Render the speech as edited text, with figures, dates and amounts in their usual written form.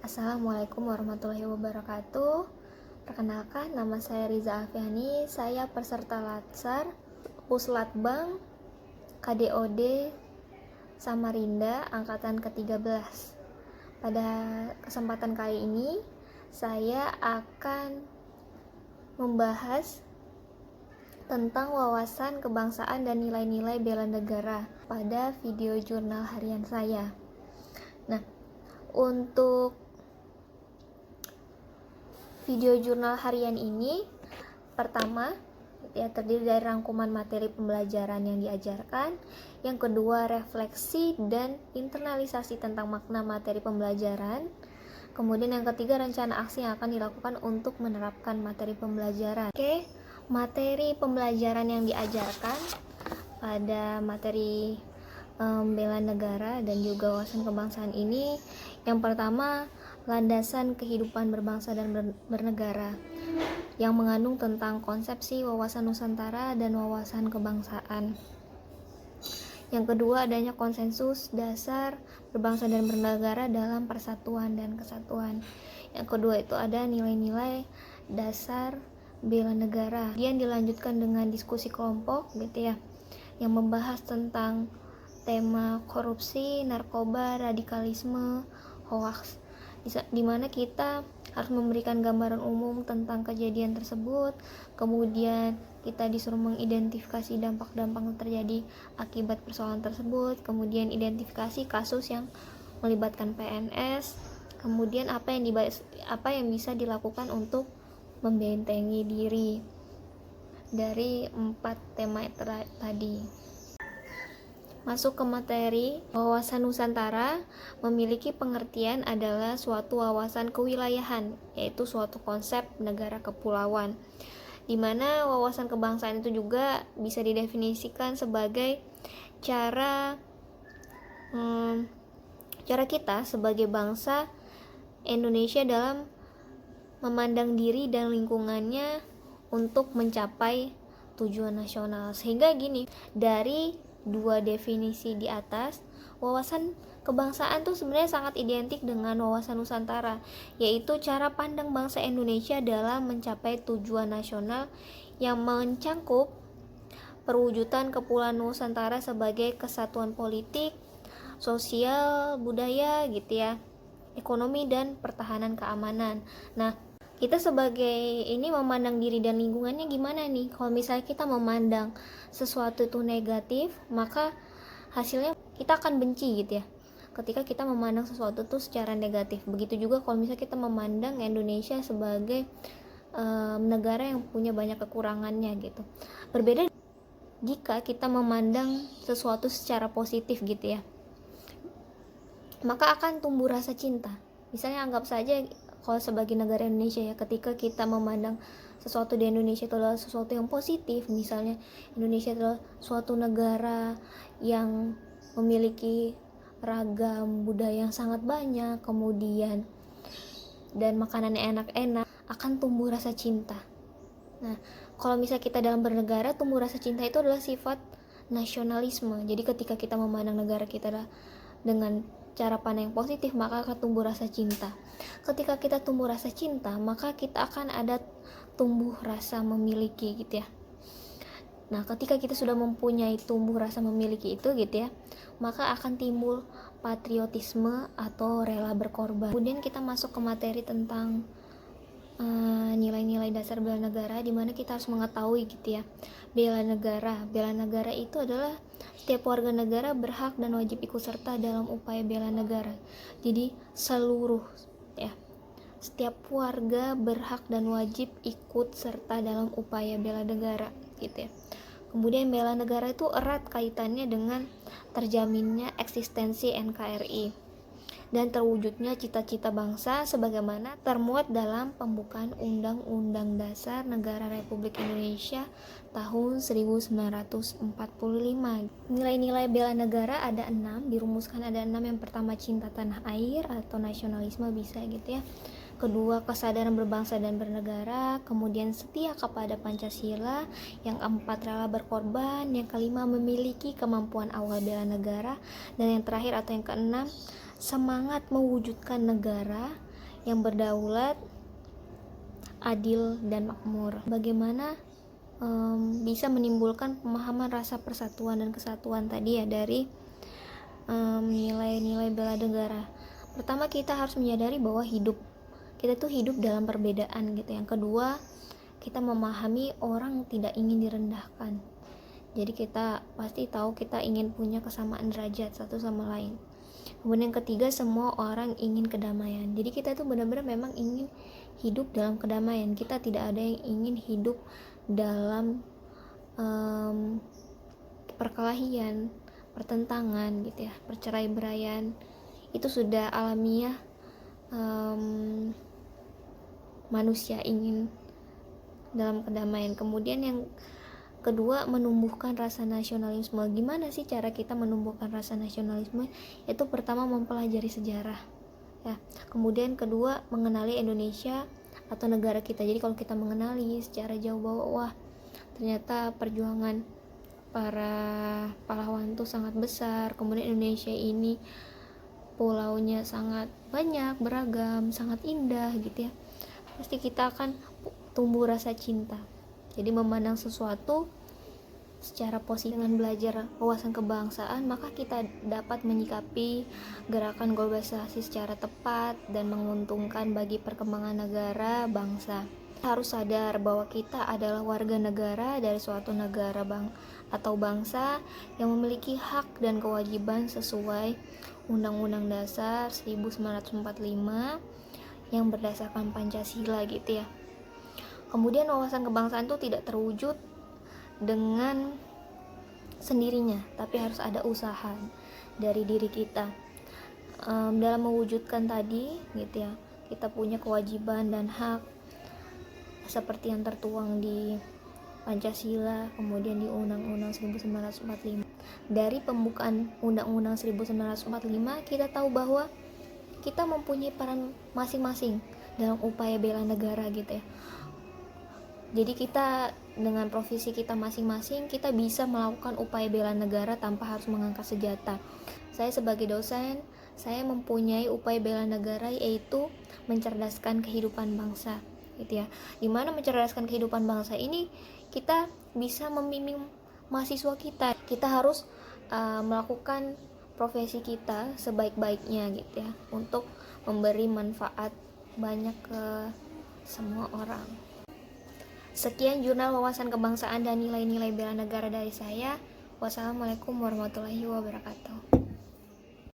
Assalamualaikum warahmatullahi wabarakatuh. Perkenalkan, nama saya Riza Afiani. Saya peserta Latsar Puslatbang KDOD Samarinda Angkatan ke-13. Pada kesempatan kali ini, saya akan membahas tentang wawasan kebangsaan dan nilai-nilai bela negara pada video jurnal harian saya. Nah, untuk video jurnal harian ini, pertama terdiri dari rangkuman materi pembelajaran yang diajarkan. Yang kedua, refleksi dan internalisasi tentang makna materi pembelajaran. Kemudian yang ketiga, rencana aksi yang akan dilakukan untuk menerapkan materi pembelajaran. Oke, materi pembelajaran yang diajarkan pada materi bela negara dan juga wawasan kebangsaan ini, yang pertama, landasan kehidupan berbangsa dan bernegara, yang mengandung tentang konsepsi wawasan Nusantara dan wawasan kebangsaan. Yang kedua, adanya konsensus dasar berbangsa dan bernegara dalam persatuan dan kesatuan. Yang kedua itu ada nilai-nilai dasar bela negara. Kemudian dilanjutkan dengan diskusi kelompok gitu ya, yang membahas tentang tema korupsi, narkoba, radikalisme, hoaks, di mana kita harus memberikan gambaran umum tentang kejadian tersebut. Kemudian kita disuruh mengidentifikasi dampak-dampak yang terjadi akibat persoalan tersebut. Kemudian identifikasi kasus yang melibatkan PNS. Kemudian apa yang bisa dilakukan untuk membentengi diri dari 4 tema tadi. Masuk ke materi, wawasan Nusantara memiliki pengertian adalah suatu wawasan kewilayahan, yaitu suatu konsep negara kepulauan, di mana wawasan kebangsaan itu juga bisa didefinisikan sebagai cara kita sebagai bangsa Indonesia dalam memandang diri dan lingkungannya untuk mencapai tujuan nasional. Sehingga gini, dari dua definisi di atas, wawasan kebangsaan tuh sebenarnya sangat identik dengan wawasan Nusantara, yaitu cara pandang bangsa Indonesia dalam mencapai tujuan nasional yang mencangkup perwujudan kepulauan Nusantara sebagai kesatuan politik, sosial, budaya gitu ya, ekonomi dan pertahanan keamanan. Nah, kita sebagai ini memandang diri dan lingkungannya gimana nih? Kalau misalnya kita memandang sesuatu itu negatif, maka hasilnya kita akan benci gitu ya, ketika kita memandang sesuatu itu secara negatif. Begitu juga kalau misalnya kita memandang Indonesia sebagai negara yang punya banyak kekurangannya gitu. Berbeda jika kita memandang sesuatu secara positif gitu ya, maka akan tumbuh rasa cinta. Misalnya anggap saja kalau sebagai negara Indonesia ya, ketika kita memandang sesuatu di Indonesia itu adalah sesuatu yang positif, misalnya Indonesia adalah suatu negara yang memiliki ragam budaya yang sangat banyak, kemudian dan makanannya enak-enak, akan tumbuh rasa cinta. Nah, kalau misalnya kita dalam bernegara, tumbuh rasa cinta itu adalah sifat nasionalisme. Jadi ketika kita memandang negara kita dengan cara pandang yang positif, maka akan tumbuh rasa cinta. Ketika kita tumbuh rasa cinta, maka kita akan ada tumbuh rasa memiliki gitu ya. Nah, ketika kita sudah mempunyai tumbuh rasa memiliki itu gitu ya, maka akan timbul patriotisme atau rela berkorban. Kemudian kita masuk ke materi tentang nilai-nilai dasar bela negara, di mana kita harus mengetahui gitu ya, bela negara itu adalah setiap warga negara berhak dan wajib ikut serta dalam upaya bela negara. Jadi setiap warga berhak dan wajib ikut serta dalam upaya bela negara gitu ya. Kemudian bela negara itu erat kaitannya dengan terjaminnya eksistensi NKRI dan terwujudnya cita-cita bangsa sebagaimana termuat dalam pembukaan Undang-Undang Dasar Negara Republik Indonesia tahun 1945. Nilai-nilai bela negara ada 6, dirumuskan ada 6. Yang pertama, cinta tanah air atau nasionalisme bisa gitu ya. Kedua, kesadaran berbangsa dan bernegara. Kemudian setia kepada Pancasila. Yang keempat, rela berkorban. Yang kelima, memiliki kemampuan awal bela negara. Dan yang terakhir atau yang keenam, semangat mewujudkan negara yang berdaulat, adil, dan makmur. Bagaimana bisa menimbulkan pemahaman rasa persatuan dan kesatuan tadi ya dari nilai-nilai bela negara. Pertama, kita harus menyadari bahwa kita tuh hidup dalam perbedaan gitu. Yang kedua, kita memahami orang tidak ingin direndahkan. Jadi kita pasti tahu kita ingin punya kesamaan derajat satu sama lain. Kemudian yang ketiga, semua orang ingin kedamaian. Jadi kita tuh benar-benar memang ingin hidup dalam kedamaian. Kita tidak ada yang ingin hidup dalam perkelahian, pertentangan gitu ya, perceraian. Itu sudah alamiah manusia ingin dalam kedamaian. Kemudian yang kedua, menumbuhkan rasa nasionalisme. Gimana sih cara kita menumbuhkan rasa nasionalisme? Itu pertama, mempelajari sejarah ya. Kemudian kedua, mengenali Indonesia atau negara kita. Jadi kalau kita mengenali secara jauh bahwa wah, ternyata perjuangan para pahlawan itu sangat besar. Kemudian Indonesia ini pulaunya sangat banyak, beragam, sangat indah gitu ya. Pasti kita akan tumbuh rasa cinta. Jadi memandang sesuatu secara positif. Dengan belajar wawasan kebangsaan, maka kita dapat menyikapi gerakan globalisasi secara tepat dan menguntungkan bagi perkembangan negara bangsa. Kita harus sadar bahwa kita adalah warga negara dari suatu negara atau bangsa yang memiliki hak dan kewajiban sesuai Undang-Undang Dasar 1945 yang berdasarkan Pancasila gitu ya. Kemudian wawasan kebangsaan itu tidak terwujud dengan sendirinya, tapi harus ada usaha dari diri kita dalam mewujudkan tadi gitu ya. Kita punya kewajiban dan hak seperti yang tertuang di Pancasila, kemudian di Undang-Undang 1945. Dari pembukaan Undang-Undang 1945 kita tahu bahwa kita mempunyai peran masing-masing dalam upaya bela negara gitu ya. Jadi kita dengan profesi kita masing-masing, kita bisa melakukan upaya bela negara tanpa harus mengangkat senjata. Saya sebagai dosen, saya mempunyai upaya bela negara, yaitu mencerdaskan kehidupan bangsa gitu ya. Dimana mencerdaskan kehidupan bangsa ini kita bisa membimbing mahasiswa kita. Kita harus melakukan profesi kita sebaik-baiknya gitu ya, untuk memberi manfaat banyak ke semua orang. Sekian jurnal wawasan kebangsaan dan nilai-nilai bela negara dari saya. Wassalamualaikum warahmatullahi wabarakatuh.